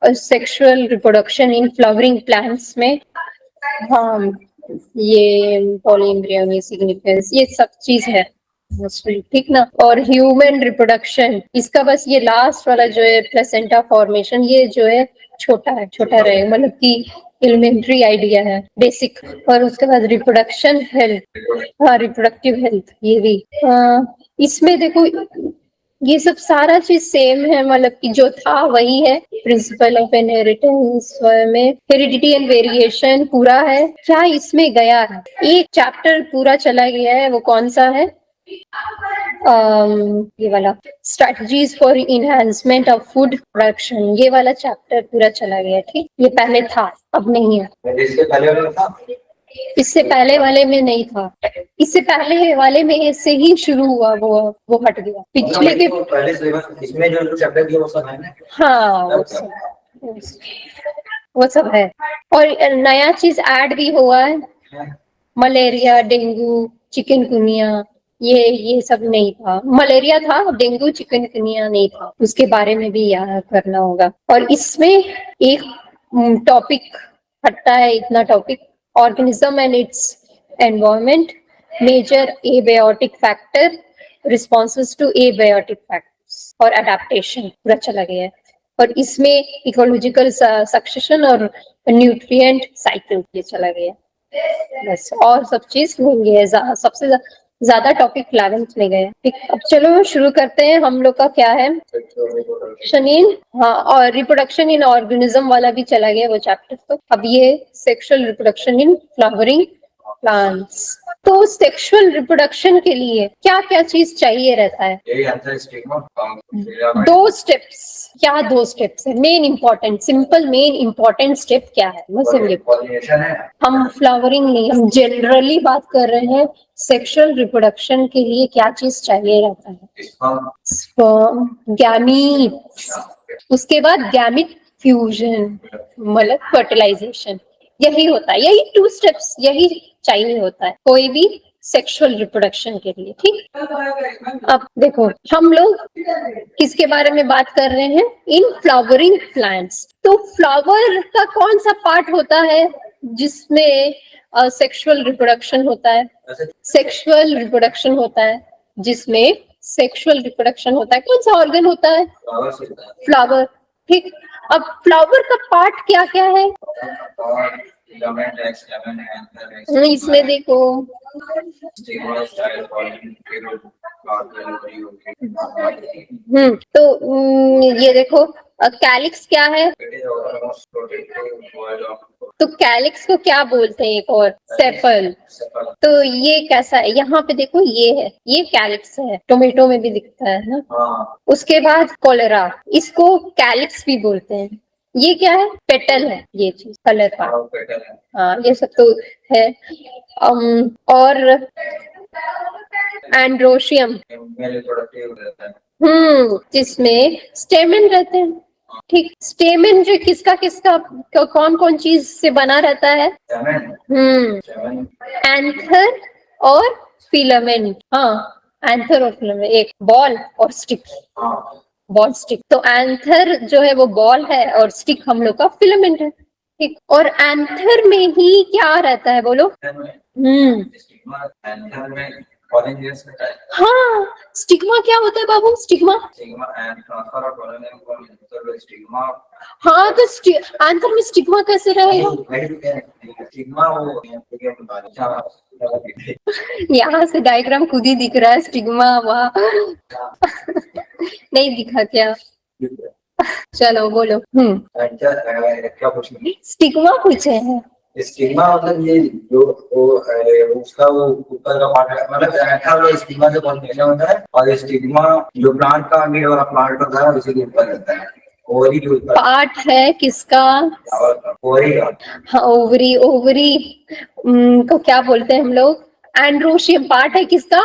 Sexual reproduction in flowering plants में, हाँ ये पॉलीएम्ब्रियोनी सिग्निफिकेंस ये सब चीज है मोस्टली, ठीक ना। और ह्यूमन रिप्रोडक्शन, इसका बस ये लास्ट वाला जो है प्लेसेंटा फॉर्मेशन, ये जो है छोटा है, छोटा रहेगा, मतलब कि एलिमेंट्री आइडिया है, बेसिक। और उसके बाद रिप्रोडक्शन हेल्थ, हाँ रिप्रोडक्टिव हेल्थ ये भी। इसमें देखो ये सब सारा चीज सेम है, मतलब कि जो था वही है। प्रिंसिपल ऑफ इनहेरिटेंस में हेरिडिटी एंड वेरिएशन पूरा है। क्या इसमें गया है, एक चैप्टर पूरा चला गया है, वो कौन सा है, ये वाला strategies for enhancement of food production, ये वाला चैप्टर पूरा चला गया, ठीक। ये पहले था, अब नहीं है। इससे पहले वाला था, इससे पहले वाले में नहीं था, इससे पहले वाले में से ही शुरू हुआ, वो हट गया पिछले के पहले से। इसमें जो चैप्टर दिया वो सब है ना, हाँ वो सब है। और नया चीज ऐड भी हुआ है, मलेरिया, डेंगू, चिकनगुनिया, ये सब नहीं था। मलेरिया था, डेंगू चिकनगुनिया नहीं था, उसके बारे में भी याद करना होगा। और इसमें एक टॉपिक हटता है, इतना topic, organism and its environment, major abiotic factor, responses to abiotic factors और अडेप्टेशन पूरा चला गया है। और इसमें इकोलॉजिकल सक्सेशन और न्यूट्रिएंट साइकिल ये चला गया बस, और सब चीज नहीं है। सबसे ज्यादा टॉपिक 11th में गए, ठीक। अब चलो शुरू करते हैं, हम लोग का क्या है शनीन, हाँ, और रिप्रोडक्शन इन ऑर्गेनिज्म वाला भी चला गया वो चैप्टर। तो अब ये sexual reproduction in flowering plants. तो सेक्सुअल रिप्रोडक्शन के लिए क्या क्या चीज चाहिए रहता है, दो स्टेप्स। क्या दो स्टेप्स है main important, simple main important step क्या है, हम फ्लावरिंग नहीं, हम जनरली बात कर रहे हैं। सेक्सुअल रिप्रोडक्शन के लिए क्या चीज चाहिए रहता है, स्पर्म, गैमीट्स, उसके बाद गैमिट फ्यूजन मतलब फर्टिलाइजेशन, यही होता है, यही 2 स्टेप्स यही चाहिए होता है कोई भी सेक्सुअल रिप्रोडक्शन के लिए, ठीक। अब देखो हम लोग किसके बारे में बात कर रहे हैं, इन फ्लावरिंग प्लांट्स। तो फ्लावर का कौन सा पार्ट होता है जिसमें सेक्सुअल रिप्रोडक्शन होता है, सेक्सुअल रिप्रोडक्शन होता है जिसमें सेक्सुअल रिप्रोडक्शन होता है, कौन सा ऑर्गन होता है, फ्लावर, ठीक। अब फ्लावर का पार्ट क्या क्या है, इसमें देखो तो ये देखो कैलिक्स क्या है, तो कैलिक्स को क्या बोलते हैं, एक और सेपल। तो ये कैसा है, यहाँ पे देखो ये है, ये कैलिक्स है, टोमेटो में भी दिखता है ना। उसके बाद कोलेरा, इसको कैलिक्स भी बोलते हैं। ये क्या है, पेटल है, ये चीज कलर का, हाँ ये सब तो है। और एंड्रोशियम, जिसमें स्टेमन रहते हैं, ठीक। स्टेमन जो किसका किसका कौन कौन चीज से बना रहता है, एंथर और फिलामेंट, हाँ एंथर और फिलामेंट, एक बॉल और स्टिक, बॉल स्टिक। तो एंथर जो है वो बॉल है और स्टिक हम लोग का फिलामेंट है, ठीक। और एंथर में ही क्या रहता है बोलो, हाँ स्टिग्मा क्या होता है बाबू, स्टिग्मा, हाँ तो एंथर में स्टिग्मा कैसे रहेगा, यहाँ से डायग्राम खुद ही दिख रहा है, स्टिग्मा वहाँ नहीं दिखा क्या, चलो बोलो। क्या पूछे, स्टिग्मा पूछे हैं, स्टिग्मा मतलब ये जो उसका वो ऊपर का पार्ट है, मतलब स्टिग्मा से कॉम्बिनेशन होता है, और स्टिग्मा जो प्लांट का अंदर वाला प्लांट होता है उसी के ऊपर रहता है, ओवरी के ऊपर पार्ट है किसका, ओवरी, हाँ ओवरी, ओवरी को क्या बोलते हैं हम लोग, एंड्रोशियम पार्ट है किसका,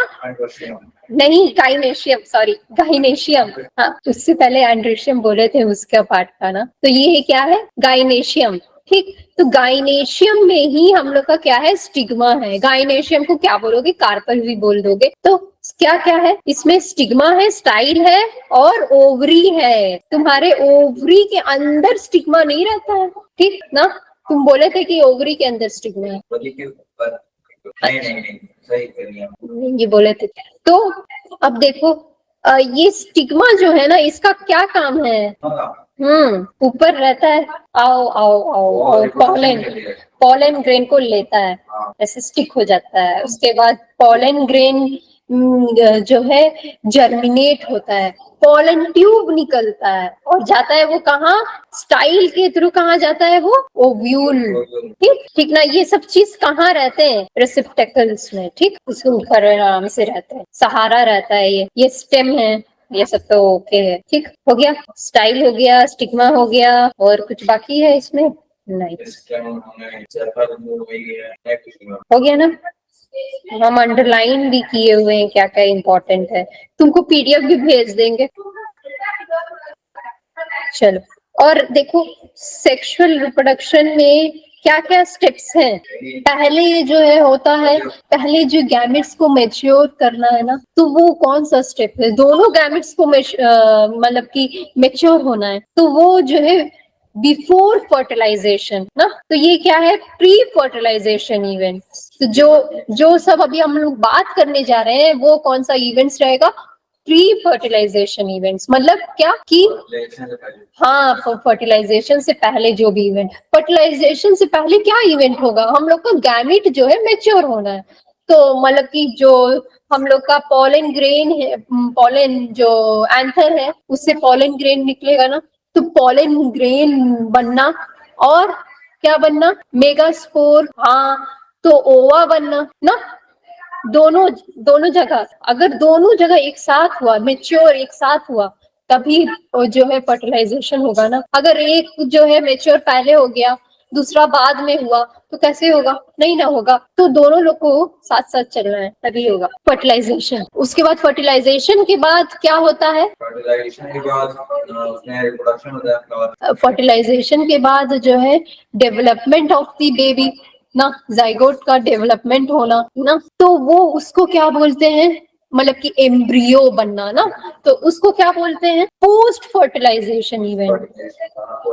नहीं गाइनेशियम, सॉरी गाइनेशियम, हाँ उससे पहले एंड्रोशियम बोले थे उसका पार्ट का ना, तो ये क्या है गाइनेशियम, ठीक। तो गाइनेशियम में ही हम लोग का क्या है, स्टिग्मा है। गाइनेशियम को क्या बोलोगे, कार्पल भी बोल दोगे। तो क्या क्या है इसमें? स्टिग्मा है, स्टाइल है और ओवरी है। तुम्हारे ओवरी के अंदर स्टिग्मा नहीं रहता है, ठीक ना? तुम बोले थे कि ओवरी के अंदर स्टिग्मा है। नहीं नहीं नहीं, सही करिए, ये बोले थे। तो अब देखो, ये स्टिग्मा जो है ना, इसका क्या काम है? ऊपर रहता है। आओ आओ आओ आओ, पॉलन, पॉलन ग्रेन को लेता है, ऐसे स्टिक हो जाता है। उसके बाद पॉलन ग्रेन जो है जर्मिनेट होता है, पॉलन ट्यूब निकलता है और जाता है वो कहाँ? स्टाइल के थ्रू कहाँ जाता है वो? ओव्यूल। ठीक ठीक ना? ये सब चीज कहाँ रहते हैं? रिसेप्टेकल्स में। ठीक, उसको आराम से रहते हैं, सहारा रहता है। ये स्टेम है, ये सब तो ओके है। ठीक हो गया, स्टाइल हो गया, स्टिग्मा हो गया, और कुछ बाकी है इसमें? नहीं, हो गया ना? हम अंडरलाइन भी किए हुए हैं क्या क्या इंपॉर्टेंट है, तुमको पीडीएफ भी भेज देंगे। चलो, और देखो सेक्सुअल रिप्रोडक्शन में क्या क्या स्टेप्स हैं। पहले जो है होता है, पहले जो गैमेट्स को मैच्योर करना है ना, तो वो कौन सा स्टेप है? दोनों गैमेट्स को मतलब कि मैच्योर होना है, तो वो जो है बिफोर फर्टिलाइजेशन ना। तो ये क्या है? Pre fertilization event. तो जो सब अभी हम लोग बात करने जा रहे हैं, वो कौन सा इवेंट्स रहेगा? Pre fertilization events. मतलब क्या कि हाँ, फर्टिलाइजेशन से पहले जो भी इवेंट, फर्टिलाइजेशन से पहले क्या इवेंट होगा? हम लोग का गैमेट जो है मैच्योर होना है। तो मतलब कि जो हम लोग का पॉलन ग्रेन है, पॉलन जो एंथर है, उससे पॉलन ग्रेन निकलेगा ना, तो पॉलन ग्रेन बनना और क्या बनना? मेगास्पोर। हाँ, तो ओवा बनना ना। दोनों दोनों जगह, अगर दोनों जगह एक साथ हुआ, मेच्योर एक साथ हुआ, तभी जो है फर्टिलाइजेशन होगा ना। अगर एक जो है मेच्योर पहले हो गया, दूसरा बाद में हुआ, तो कैसे होगा? नहीं ना होगा। तो दोनों लोग को साथ साथ चलना है, तभी होगा फर्टिलाइजेशन। उसके बाद फर्टिलाइजेशन के बाद क्या होता है? फर्टिलाइजेशन के बाद उसमें रिप्रोडक्शन होता है। फर्टिलाइजेशन के बाद जो है डेवलपमेंट ऑफ द बेबी ना, जाइगोट का डेवलपमेंट होना ना, तो वो उसको क्या बोलते हैं? मतलब कि एम्ब्रियो बनना ना, तो उसको क्या बोलते हैं? Post fertilization event.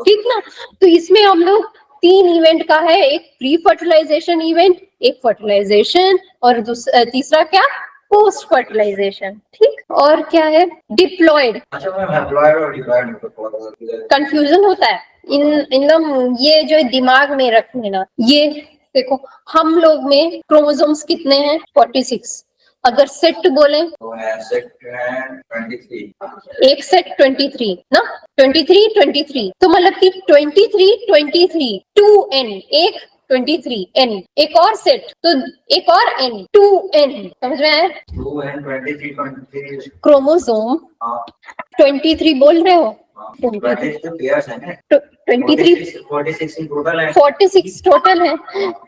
ठीक ना? तो इसमें हम लोग 3 इवेंट का है, एक प्री फर्टिलाइजेशन इवेंट, एक फर्टिलाइजेशन, और तीसरा क्या? Post fertilization. ठीक, और क्या है? डिप्लॉयड। कंफ्यूजन होता है इन ये जो दिमाग में रख लेना। ये देखो, हम लोग में क्रोमोसोम्स कितने हैं? 46। अगर सेट बोले तो सेट है 23। एक सेट 23 ना, 23 तो मतलब कि 23 2n, एक 23n, एक और सेट तो एक और n, 2n। समझ में आया? 2n 23 क्रोमोसोम 23 बोल रहे हो? 46 टोटल है।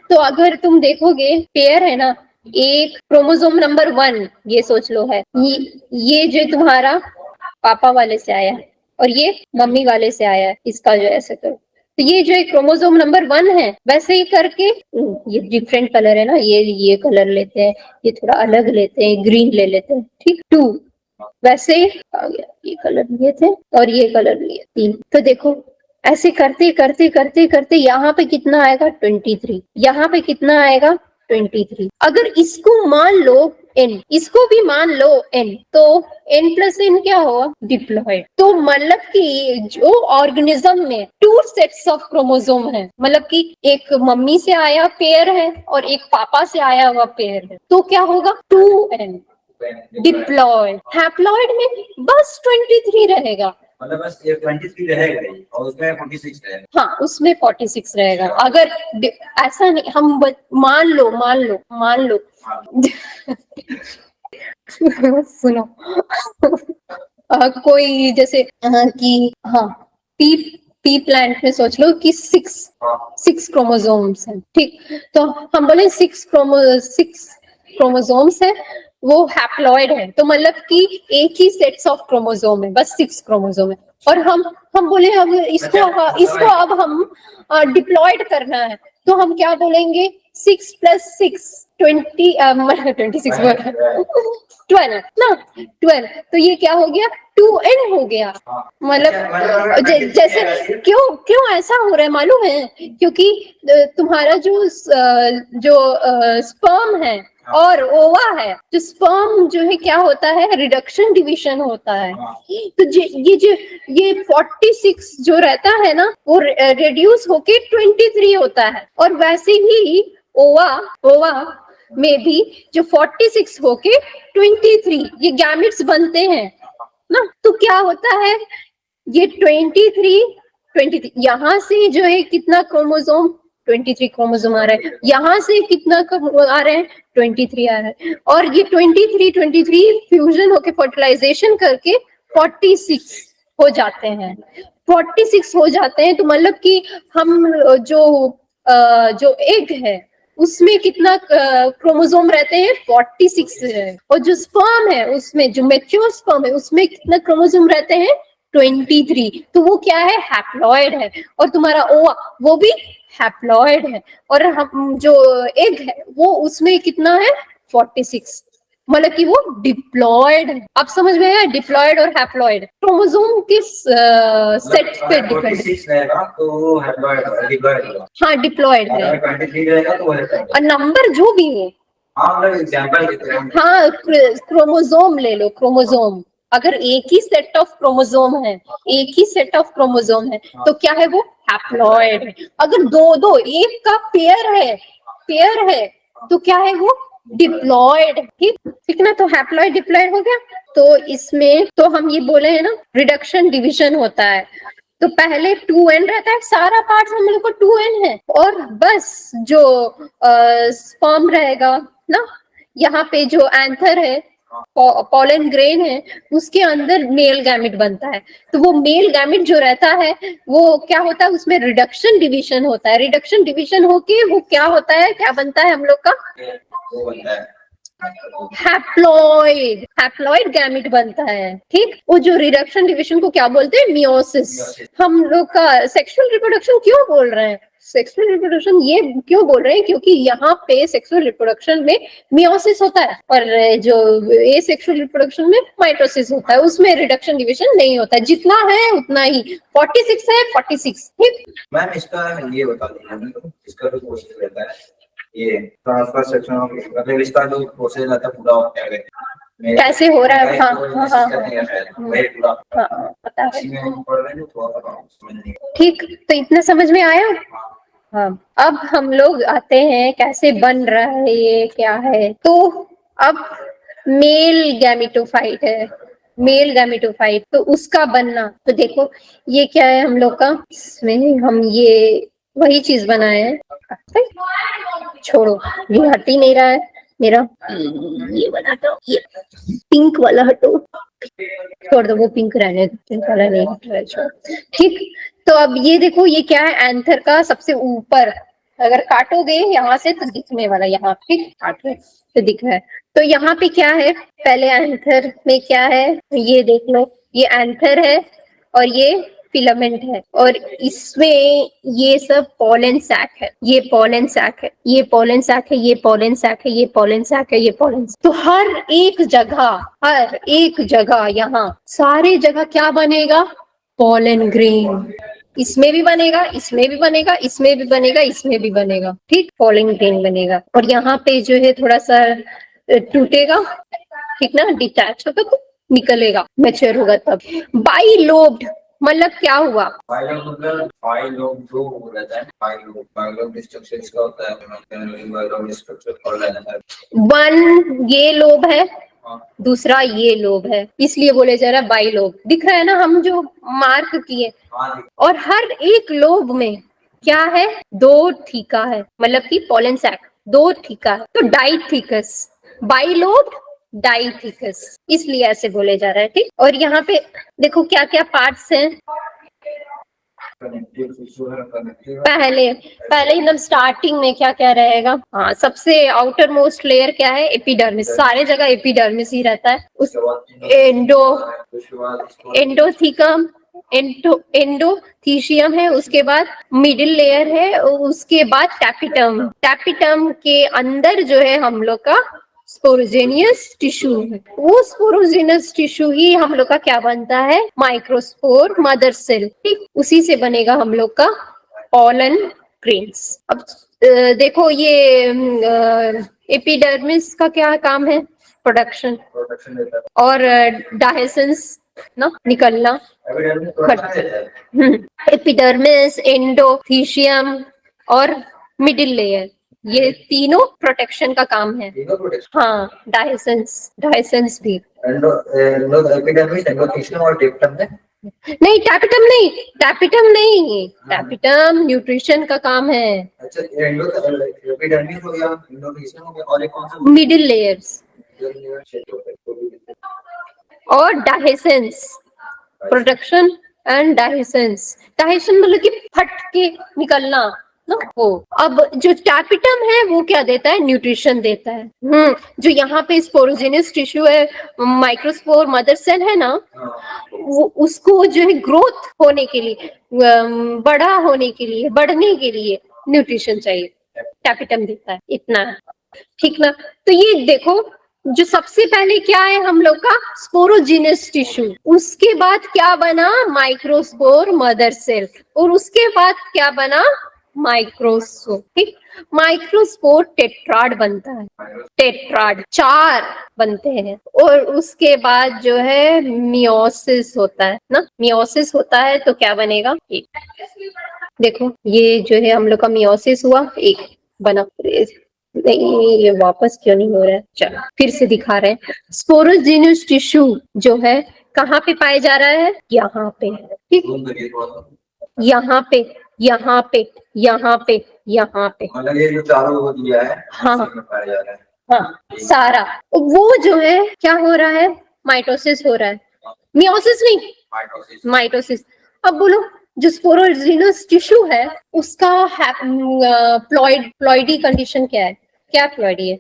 तो अगर तुम देखोगे पेयर है ना, एक क्रोमोसोम नंबर 1, ये सोच लो है, ये जो तुम्हारा पापा वाले से आया है और ये मम्मी वाले से आया है, इसका जो ऐसे करो, तो ये जो क्रोमोसोम नंबर 1 है, वैसे ही करके ये डिफरेंट कलर है ना, ये कलर लेते हैं, ये थोड़ा अलग लेते हैं, ग्रीन ले लेते हैं। ठीक, 2 वैसे ही आ गया, ये कलर लिए थे और ये कलर लिए 3। तो देखो ऐसे करते करते करते करते यहाँ पे कितना आएगा? 23। यहाँ पे कितना आएगा? 23। अगर इसको मान लो n, इसको भी मान लो n, तो n प्लस n क्या होगा? डिप्लॉयड। तो मतलब कि जो ऑर्गेनिज्म में 2 सेट्स ऑफ क्रोमोसोम है, मतलब कि एक मम्मी से आया पेयर है और एक पापा से आया हुआ पेयर है, तो क्या होगा? 2n। डिप्लॉयड। हैप्लॉयड में बस 23 रहेगा, मतलब बस 23 रहेगा और उसमें 46 रहेगा। हाँ, उसमें 46 रहेगा। अगर ऐसा नहीं, हम मान लो सुनो कोई जैसे कि हाँ, पी पी प्लांट में सोच लो कि 6 क्रोमोसोम्स हैं। ठीक, तो हम बोले 6 क्रोमोसोम्स है, वो हैप्लॉइड है, तो मतलब कि एक ही सेट्स ऑफ क्रोमोसोम है, बस 6 क्रोमोसोम है। और हम बोले अब इसको अब हम डिप्लॉयड करना है, तो हम क्या बोलेंगे 6 + 6 20 26 12 ना 12। तो ये क्या हो गया 2n हो गया। मतलब जैसे क्यों क्यों ऐसा हो रहा है मालूम है? क्योंकि तुम्हारा जो स्पर्म है और ओवा है, जो स्पर्म जो है क्या होता है रिडक्शन डिवीजन होता है। तो ये 46 जो रहता है ना वो रिड्यूस होके 23 होता है। और वैसे ही ओवा ओवा में भी जो 46 होके 23 ये गैमेट्स बनते हैं ना। तो क्या होता है ये 23 यहाँ से जो है कितना क्रोमोसोम 23 क्रोमोसोम आ रहा है, यहाँ से कितना आ रहे हैं 23 आ रहा है। और ये 23 फ्यूजन होके फर्टिलाइजेशन करके 46 हो जाते हैं। 46 हो जाते हैं तो मतलब कि हम जो एग है उसमें कितना क्रोमोसोम रहते हैं 46 है। और जो स्पर्म है उसमें जो मैच्योर स्पर्म है उसमें कितना क्रोमोसोम रहते हैं 23। तो वो क्या है हैप्लॉइड है। और तुम्हारा ओवा वो भी हैप्लॉइड है। और हम जो एग है वो उसमें कितना है 46, मतलब कि वो डिप्लॉयड है। आप समझ में आया डिप्लॉयड और हैप्लॉइड क्रोमोसोम किस सेट पे डिपेंड रहेगा तो हाँ डिप्लॉयड है। और नंबर जो भी हो हाँ क्रोमोसोम ले लो क्रोमोसोम। अगर एक ही सेट ऑफ क्रोमोसोम है एक ही सेट ऑफ क्रोमोसोम है तो क्या है वो हैप्लॉइड है। अगर दो दो एक का पेयर है तो क्या है वो डिप्लॉयड। ठीक ना। तो हैप्लॉइड डिप्लॉयड हो गया। तो इसमें तो हम ये बोले हैं ना रिडक्शन डिवीजन होता है। तो पहले 2n रहता है सारा पार्ट हम लोग को 2n है। और बस जो स्पर्म रहेगा ना यहाँ पे जो एंथर है पॉलन ग्रेन है उसके अंदर मेल गैमेट बनता है। तो वो मेल गैमेट जो रहता है वो क्या होता है उसमें रिडक्शन डिवीजन होता है। रिडक्शन डिवीजन होके वो क्या होता है क्या बनता है हम लोग का हैप्लॉइड गैमेट बनता है। ठीक। वो जो रिडक्शन डिवीजन को क्या बोलते हैं मियोसिस। हम लोग का सेक्सुअल रिप्रोडक्शन क्यों बोल रहे हैं सेक्सुअल रिप्रोडक्शन ये क्यों बोल रहे हैं क्योंकि यहाँ पे सेक्सुअल रिप्रोडक्शन में मियोसिस होता है और जो ए सेक्सुअल रिप्रोडक्शन में माइटोसिस होता है उसमें रिडक्शन डिवीजन नहीं होता है। जितना है उतना ही 46 है 46। ठीक। मैम इसका ये बता दीजिए इसका जो प्रोसेस रहता है ये ट्रांसफर सेक्शन मतलब इसका जो प्रोसेस रहता है पूरा होता है कैसे हो रहा है। हाँ पता है। ठीक। तो इतना समझ में आया। हाँ अब हम लोग आते हैं कैसे बन रहा है ये क्या है। तो अब मेल गैमेटोफाइट है मेल गैमेटोफाइट तो उसका बनना। तो देखो ये क्या है हम लोग का इसमें हम ये वही चीज बनाए हैं। छोड़ो ये हट ही नहीं रहा है मेरा ये वाला हटो ये पिंक वाला हटो छोड़ दो वो पिंक रहने दो पिंक वाला नहीं हट रहा है छोड़। ठीक। तो अब ये देखो ये क्या है एंथर का सबसे ऊपर अगर काटोगे यहाँ से तो दिखने वाला यहाँ पे काट रहे तो दिख रहा है। तो यहाँ पे क्या है पहले एंथर में क्या है ये देख लो ये एंथर है और ये फिलामेंट है और इसमें ये सब पॉलन सैक है ये पॉलन सैक है ये पॉलन सैक है ये पॉलन सैक है ये पॉलन सैक है ये पॉलन। तो हर एक जगह यहाँ सारे जगह क्या बनेगा पॉलन ग्रेन। इसमें भी बनेगा इसमें भी बनेगा इसमें भी बनेगा इसमें भी बनेगा। ठीक। पॉलन ग्रेन बनेगा और यहाँ पे जो है थोड़ा सा टूटेगा ठीक ना डिटैच होगा तो निकलेगा मैच्योर होगा तब। बाइलोब्ड मतलब क्या हुआ बाइलोब जो रहता है बाइलोब स्ट्रक्चर इसका होता है बाइलोब स्ट्रक्चर वन ये लोब है दूसरा ये लोब है इसलिए बोले जा रहा है बाइलोब। दिख रहा है ना हम जो मार्क किए। और हर एक लोब में क्या है दो थीका है मतलब कि पॉलन सैक दो थीका है तो डाइथीकस बाइलोब डाइथीकस इसलिए ऐसे बोले जा रहा है। ठीक। और यहाँ पे देखो क्या क्या पार्ट्स हैं। पहले एकदम स्टार्टिंग में क्या क्या रहेगा। हाँ सबसे आउटर मोस्ट लेयर क्या है एपिडर्मिस। सारे जगह एपिडर्मिस ही रहता है। उस एंडोथीकम एंडोथीशियम है, उसके बाद मिडिल लेयर है, उसके बाद टैपिटम। टैपिटम के अंदर जो है हम लोग का स्पोरोजेनियस टिश्यू है। वो स्पोरोजेनियस टिश्यू ही हम लोग का क्या बनता है, माइक्रोस्पोर मदर सेल। ठीक, उसी से बनेगा हम लोग का पॉलन ग्रेन्स। अब देखो ये एपिडर्मिस का क्या काम है, प्रोडक्शन प्रोटेक्शन देता है। और डायसेंस ना निकलना। एपिडर्मिस प्रोटेक्शन देता है। एपिडर्मिस, एंडोथीशियम और मिडिल लेयर, ये तीनों प्रोटेक्शन का काम है। तीनों प्रोटेक्शन। हाँ, डायसेंस भी। एपिडर्मिस, एंडोथीशियम और टेप्टम है। नहीं, टैपिटम नहीं, टैपिटम नहीं, टैपिटम न्यूट्रिशन का काम है। अच्छा, एपिडर्मिस हो गया, एंडोथीशियम हो गया, और एक कौन सा? मिडिल लेयर्स और डायसेंस, प्रोडक्शन एंड डायसेंस। डायसेंस मतलब कि फट के निकलना ना वो। अब जो टैपिटम है वो क्या देता है, न्यूट्रिशन देता है। जो यहाँ पे स्पोरोजेनियस टिश्यू है, माइक्रोस्पोर मदर सेल है ना, वो उसको जो है ग्रोथ होने के लिए, बड़ा होने के लिए, बढ़ने के लिए न्यूट्रिशन चाहिए, टैपिटम देता है। इतना है, ठीक ना। तो ये देखो, जो सबसे पहले क्या है हम लोग का, स्पोरोजेनियस टिश्यू, उसके बाद क्या बना, माइक्रोस्पोर मदर सेल, और उसके बाद क्या बना, माइक्रोस्पोर। ठीक, माइक्रोस्पोर टेट्राड बनता है, टेट्राड 4 बनते हैं। और उसके बाद जो है मियोसिस होता है ना, मियोसिस होता है तो क्या बनेगा, एक। देखो ये जो है हम लोग का मियोसिस हुआ, एक बना। नहीं, ये वापस क्यों नहीं हो रहा है, चलो फिर से दिखा रहे हैं। स्पोरोजेनियस टिश्यू जो है कहाँ पे पाया जा रहा है, यहाँ पे। ठीक, यहाँ पे, यहाँ पे, यहाँ पे, यहाँ पे। मतलब ये जो चारों वो दिया है, हाँ इसमें पाया जा रहा है। हाँ, सारा वो जो है क्या हो रहा है, माइटोसिस हो रहा है, मियोसिस नहीं, माइटोसिस। माइटोसिस। अब बोलो, जो स्पोरोजेनियस टिश्यू है उसका प्लॉइडी कंडीशन क्या है, क्या प्लॉइडी है,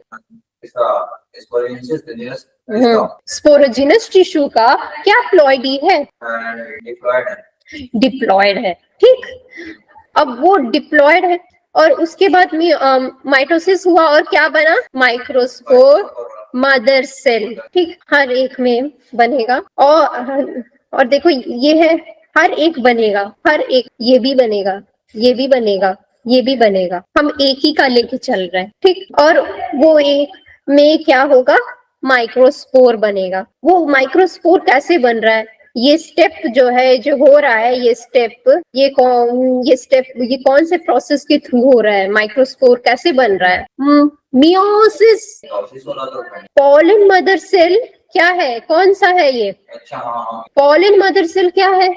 इसका स्पोरोजेनियस टिश्यू स्पोरोजेनियस टिश्यू का क्या प्लॉइडी है, डिप्लॉयड है। डिप्लॉयड है। ठीक, अब वो डिप्लॉयड है और उसके बाद माइटोसिस हुआ और क्या बना, माइक्रोस्पोर मदर सेल। ठीक, हर एक में बनेगा। और देखो ये है, हर एक बनेगा, हर एक, ये भी बनेगा, ये भी बनेगा, ये भी बनेगा। हम एक ही का लेके चल रहे हैं। ठीक, और वो एक में क्या होगा, माइक्रोस्पोर बनेगा। वो माइक्रोस्पोर कैसे बन रहा है, ये स्टेप जो है, जो हो रहा है, ये स्टेप, ये कौन से प्रोसेस के थ्रू हो रहा है, माइक्रोस्पोर कैसे बन रहा है, मियोसिस। पॉलन मदर सेल क्या है, कौन सा है ये, अच्छा हाँ, पॉलन मदर सेल क्या है,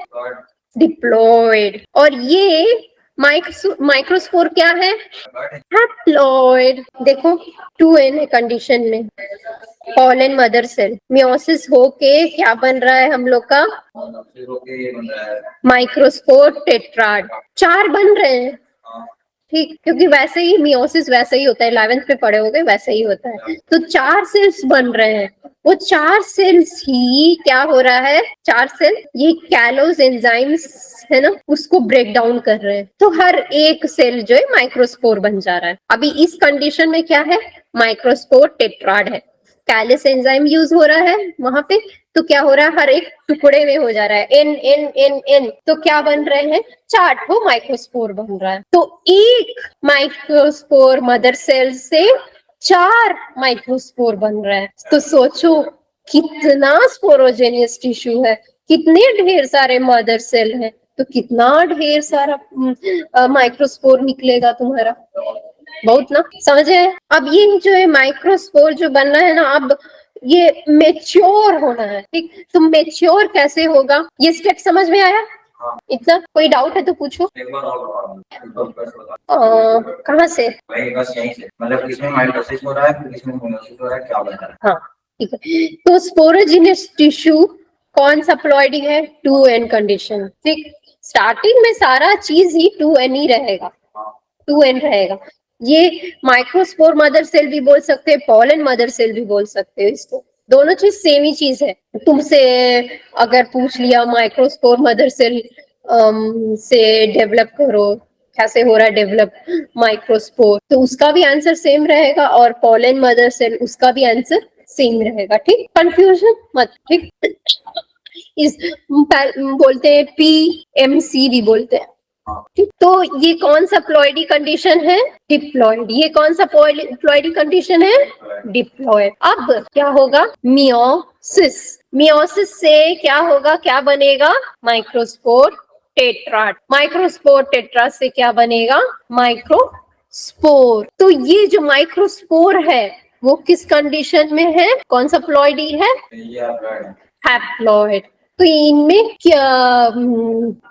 डिप्लॉयड। और ये माइक्रोस्पोर क्या है, हैप्लॉयड। देखो 2n है कंडीशन में, पॉलन मदर सेल, मियोसिस होके क्या बन रहा है हम लोग का, माइक्रोस्पोर टेट्राड। 4 बन रहे हैं। ठीक, क्योंकि वैसे ही मियोसिस वैसे ही होता है, 11th पे पढ़े होगे, वैसे ही होता है। तो 4 सेल्स बन रहे हैं। वो 4 सेल्स ही क्या हो रहा है, 4 सेल ये कैलोज एंजाइम्स है ना, उसको ब्रेक डाउन कर रहे हैं। तो हर एक सेल जो है माइक्रोस्पोर बन जा रहा है। अभी इस कंडीशन में क्या है, माइक्रोस्पोर टेट्राड है, कैलस एंजाइम यूज हो रहा है वहां पे। तो क्या हो रहा है, हर एक टुकड़े में हो जा रहा है, एन एन एन एन, तो क्या बन रहे हैं, 4 ठो माइक्रोस्पोर बन रहा है। तो एक माइक्रोस्पोर मदर सेल से 4 माइक्रोस्पोर बन रहा है। तो सोचो कितना स्पोरोजेनियस टिश्यू है, कितने ढेर सारे मदर सेल हैं, तो कितना ढेर सारा माइक्रोस्पोर निकलेगा तुम्हारा, बहुत ना, समझे। अब ये जो है माइक्रोस्पोर जो बनना है ना, अब ये मेच्योर होना है। ठीक, तो मेच्योर कैसे होगा, ये स्टेप समझ में आया, इतना कोई डाउट है तो पूछो। कहाँ से, बस यहीं से, मतलब किसमें माइटोसिस हो रहा है, किसमें मियोसिस हो रहा है, क्या बता रहा है। हाँ ठीक है। तो स्पोरोजेनियस टिश्यू कौन सा प्लॉइडी है, 2n कंडीशन। ठीक, स्टार्टिंग में सारा चीज ही 2n ही रहेगा, 2n रहेगा। ये माइक्रोस्पोर मदर सेल भी बोल सकते हैं, पॉलन मदर सेल भी बोल सकते हो इसको, दोनों चीज सेम ही चीज है। तुमसे अगर पूछ लिया माइक्रोस्पोर मदर सेल से डेवलप करो, कैसे हो रहा है डेवलप माइक्रोस्पोर, तो उसका भी आंसर सेम रहेगा, और पोलन मदर सेल उसका भी आंसर सेम रहेगा। ठीक, कंफ्यूजन मत। ठीक, इस बोलते हैं PMC भी बोलते हैं। ठीक, तो ये कौन सा प्लॉइडी कंडीशन है? डिप्लॉइड। ये कौन सा प्लॉइडी कंडीशन है? डिप्लॉइड। अब क्या होगा? मियोसिस। मियोसिस से क्या होगा, क्या बनेगा? Microspore tetrad. माइक्रोस्पोर टेट्राड से क्या बनेगा? माइक्रोस्पोर। तो ये जो माइक्रोस्पोर है वो किस कंडीशन में है? कौन सा प्लॉइडी है? हैप्लॉइड। तो इनमें क्या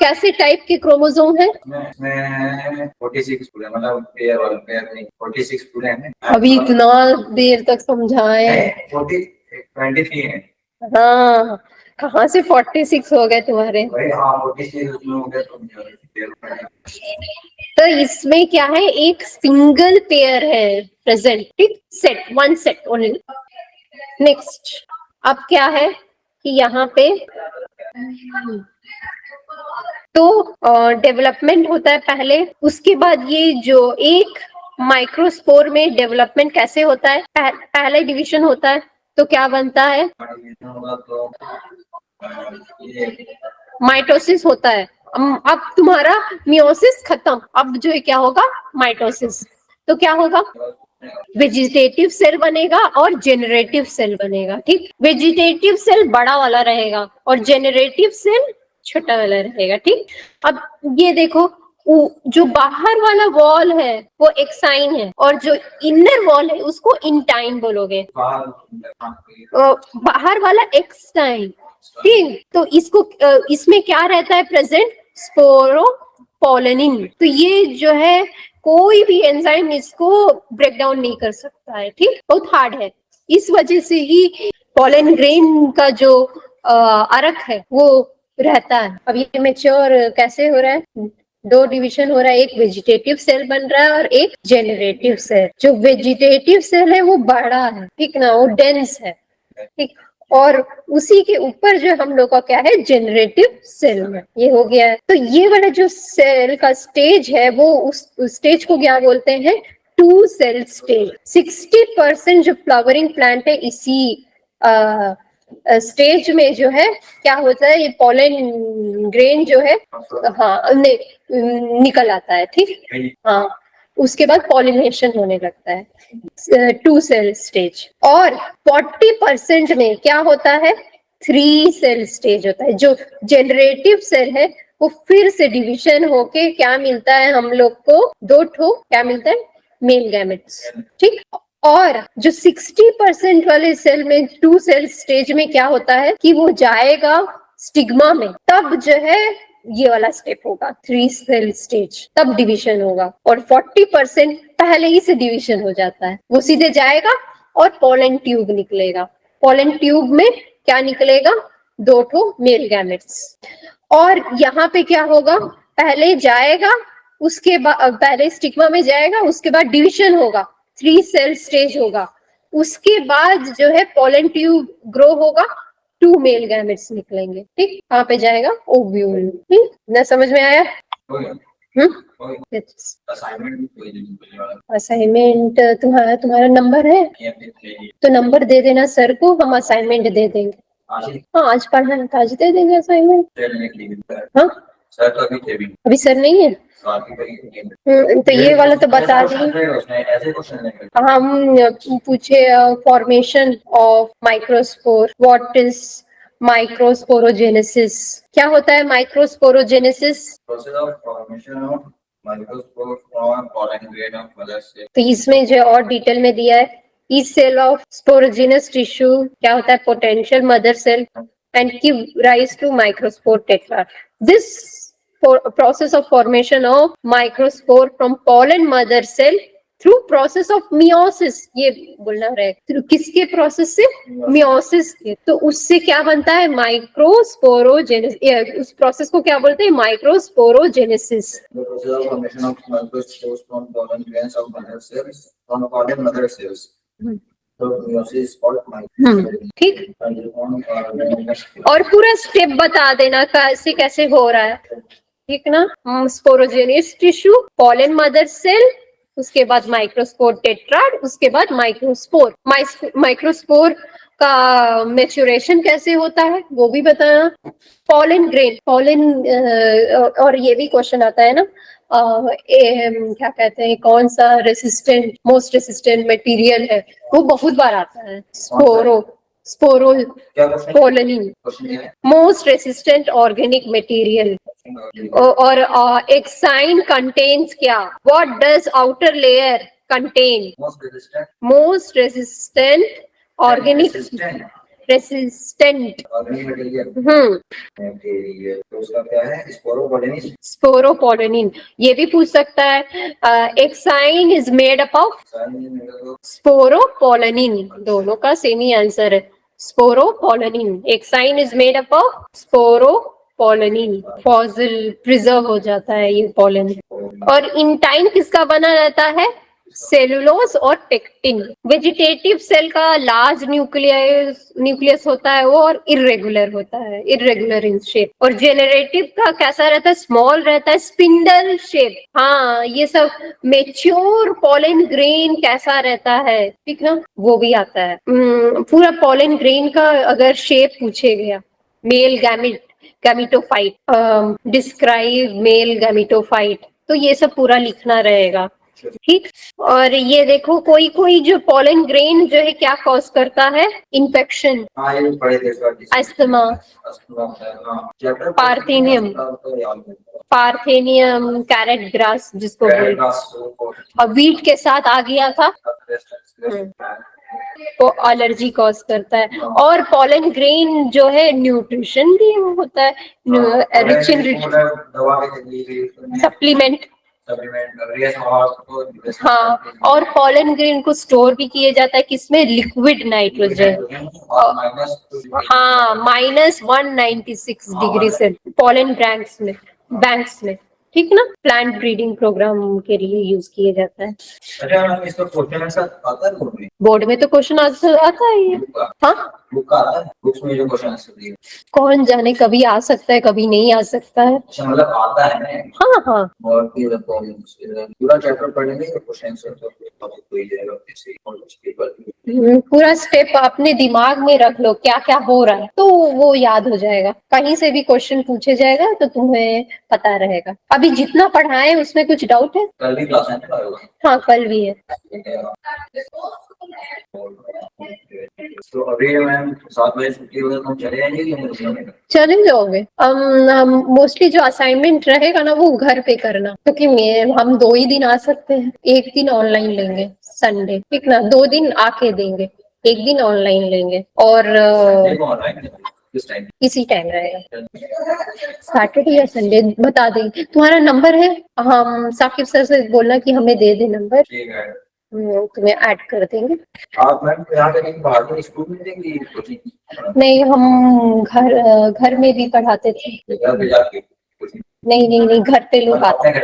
कैसे टाइप के क्रोमोसोम है? इसमें 46 पूरे, मतलब पेयर वाला, पेयर नहीं, 46 पूरे हैं। अभी इतना देर तक समझाए। 23 है। हाँ, कहाँ से 46 हो गए तुम्हारे? भाई हाँ, 46 उसमें हो गया तो इसमें क्या है? एक सिंगल पेयर है प्रेजेंट। ठीक, set, one set only. Next, अब क्या है कि यहाँ पे तो डेवलपमेंट होता है पहले, उसके बाद ये जो एक माइक्रोस्पोर में डेवलपमेंट कैसे होता है? पहले डिवीजन होता है तो क्या बनता है? माइटोसिस होता है। अब तुम्हारा मियोसिस खत्म, अब जो है क्या होगा? माइटोसिस। तो क्या होगा? वेजिटेटिव सेल बनेगा और जेनरेटिव सेल बनेगा। ठीक, वेजिटेटिव सेल बड़ा वाला रहेगा और जेनरेटिव सेल छोटा वाला रहेगा। ठीक, अब ये देखो, जो बाहर वाला वॉल है वो एक्साइन है, और जो इनर वॉल है उसको इंटाइन बोलोगे। बाहर वाला एक्साइन। ठीक, तो इसको इसमें क्या रहता है प्रेजेंट? स्पोरोपोलेनिन। तो ये जो है कोई भी एंजाइम इसको ब्रेक डाउन नहीं कर सकता है। ठीक, बहुत हार्ड है। इस वजह से ही पोलन ग्रेन का जो अर्क है वो रहता है। अब ये मेच्योर कैसे हो रहा है? दो डिवीजन हो रहा है, एक वेजिटेटिव सेल बन रहा है और एक जेनरेटिव सेल। जो वेजिटेटिव सेल है वो बड़ा है, ठीक ना, वो डेंस है। ठीक, और उसी के ऊपर जो हम लोग का क्या है? जेनरेटिव सेल में। ये हो गया है। तो ये वाला जो सेल का स्टेज है वो उस स्टेज को क्या बोलते हैं? To cell stage. 60% जो फ्लावरिंग प्लांट है इसी स्टेज में जो है क्या होता है? ये पोलन ग्रेन जो है हाँ निकल आता है। ठीक, हाँ, उसके बाद पॉलिनेशन होने लगता है, टू सेल स्टेज। और 40% में क्या होता है? 3 सेल स्टेज होता है। जो जनरेटिव सेल है वो फिर से डिवीजन होके क्या मिलता है हम लोग को? 2 ठो क्या मिलता है? Male gametes. ठीक, और जो 60% वाले सेल में 2 सेल स्टेज में क्या होता है कि वो जाएगा स्टिग्मा में, तब जो है ये वाला स्टेप होगा 3 सेल स्टेज, तब डिवीजन होगा। और 40% पहले ही से डिवीजन हो जाता है, वो सीधे जाएगा और पोलन ट्यूब निकलेगा। पोलन ट्यूब में क्या निकलेगा? 2 ठो मेल गैमेट्स। और यहाँ पे क्या होगा? पहले जाएगा, उसके बाद पहले स्टिग्मा में जाएगा, उसके बाद डिवीजन होगा, 3 सेल स्टेज होगा, उसके बाद जो है पोलन ट्यूब ग्रो होगा, 2 मेल गैमेट्स निकलेंगे। ठीक, कहाँ पे जाएगा? ओव्यूल। ना समझ में आया? असाइनमेंट तुम्हारा नंबर है तो नंबर दे देना सर को, हम असाइनमेंट दे देंगे। हाँ, आज पढ़ना है तो आज दे देंगे असाइनमेंट। हाँ, अभी सर नहीं है तो ये वाला तो बता देंगे। हम पूछे formation of microspore, what is microsporogenesis? क्या होता है microsporogenesis? Process of formation of microspore from pollen grain of mother cell. तो इसमें जो और डिटेल में दिया है, each cell of sporogenous tissue क्या होता है? potential mother cell and give rise to microspore tetrad. This process of formation of microspore from pollen mother cell through process of meiosis, ये बोलना रहेगा, through किसके प्रोसेस से? meiosis के। तो उससे क्या बनता है? माइक्रोस्पोरोजेनेसिस। उस प्रोसेस को क्या बोलते हैं? Microsporogenesis. The process of formation of microspores from pollen grains of mother cells from pollen mother cells. तो meiosis और mitosis ठीक। और पूरा स्टेप बता देना कैसे कैसे हो रहा है, ठीक ना। स्पोरोजेनियस टिश्यू, पॉलन मदर सेल, उसके बाद माइक्रोस्पोर टेट्राड, उसके बाद माइक्रोस्पोर। माइक्रोस्पोर का मैच्योरेशन कैसे होता है वो भी बताना। पॉलन ग्रेन, पॉलन और ये भी क्वेश्चन आता है ना, क्या कहते हैं, कौन सा रेसिस्टेंट, मोस्ट रेसिस्टेंट मटेरियल है, वो बहुत बार आता है। स्पोरो पोलनिन, मोस्ट रेसिस्टेंट ऑर्गेनिक मटेरियल। और एक्साइन कंटेन्स क्या, what does outer layer contain, most resistant organic resistant तो उसका क्या है, स्पोरोपोलेनिन। स्पोरोपोलेनिन, ये भी पूछ सकता है। Exine is made up of sporopollenin, दोनों का सेम ही आंसर है, sporopollenin. Exine is made up of sporopollenin. Fossil preserve हो जाता है ये पोलन। और इंटाइन किसका बना रहता है, सेलुलोज और पेक्टिन। वेजिटेटिव सेल का लार्ज न्यूक्लियस होता है वो, और इरेगुलर होता है, इरेगुलर इन शेप। और जेनरेटिव का कैसा रहता है, स्मॉल रहता है, स्पिंडल शेप। हाँ, ये सब। मेच्योर पॉलन ग्रेन कैसा रहता है, ठीक ना, वो भी आता है। पूरा पॉलन ग्रेन का अगर शेप पूछे गया, male gametophyte, describe male gametophyte, तो ये सब पूरा लिखना रहेगा, ठीक। और ये देखो, कोई कोई जो पॉलन ग्रेन जो है क्या कॉज करता है, infection, asthma, parthenium carrot grass जिसको बोलते, और वीट के साथ आ गया था तो एलर्जी कॉज करता है। और पॉलन ग्रेन जो है न्यूट्रिशन भी होता है, रिच इन सप्लीमेंट। हाँ, और पॉलन ग्रेन को स्टोर भी किया जाता है किसमें, लिक्विड नाइट्रोजन। हाँ, -196 डिग्री से पॉलन बैंक्स में, ठीक ना। प्लांट ब्रीडिंग प्रोग्राम के लिए यूज किया जाता है। अच्छा, इसका क्वेश्चन आंसर आता है बोर्ड में तो क्वेश्चन आंसर आता है। हाँ, बुक आता है, बुक्स में जो क्वेश्चन आंसर दिए, कौन जाने, कभी आ सकता है कभी नहीं आ सकता है। अच्छा, मतलब आता है ना। हाँ हाँ, और फिर पूरा चैप्टर पढ़ेंगे तो क्वेश्चन आंसर तो कोई जाएगा ऐसे पूरा स्टेप अपने दिमाग में रख लो क्या क्या हो रहा है, तो वो याद हो जाएगा। कहीं से भी क्वेश्चन पूछे जाएगा तो तुम्हें पता रहेगा। अभी जितना पढ़ाए उसमें कुछ डाउट है? कल भी क्लास है ना? हाँ, कल भी है। तो अभी मैम 7 बजे छुट्टी होगा तो चले आएंगे कि चले जाओगे? मोस्टली जो असाइनमेंट रहेगा ना वो घर पे करना, क्योंकि हम 2 ही दिन आ सकते हैं। 1 दिन ऑनलाइन लेंगे संडे, ठीक ना, 2 दिन आके देंगे, 1 दिन ऑनलाइन लेंगे। और इसी टाइम रहेगा, सैटरडे या संडे बता देंगे। तुम्हारा नंबर है? हम साकिब सर से बोलना कि हमें दे दे नंबर, तुम्हें ऐड कर देंगे। आप मैम यहाँ पे बाहर स्कूल में देंगी कोचिंग? नहीं, हम घर में भी पढ़ाते थे। नहीं, घर पे लोग आते हैं।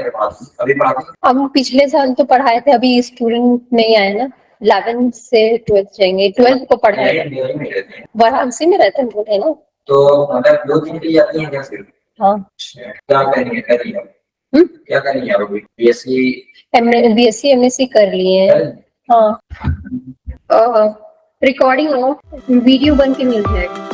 हम पिछले साल तो पढ़ाए थे, अभी स्टूडेंट नहीं आए ना। 11th से 12th जाएंगे, 12th को पढ़ाएंगे। वाराणसी में रहते हैं बोले ना, तो मतलब 2 दिन के लिए आती है क्या सिर्फ? हाँ। क्या करेंगे क्या करेंगे आप? बीएससी एमएससी कर लिए हैं। हाँ, रिकॉर्डिंग वीडियो बन के मिल जाएगा।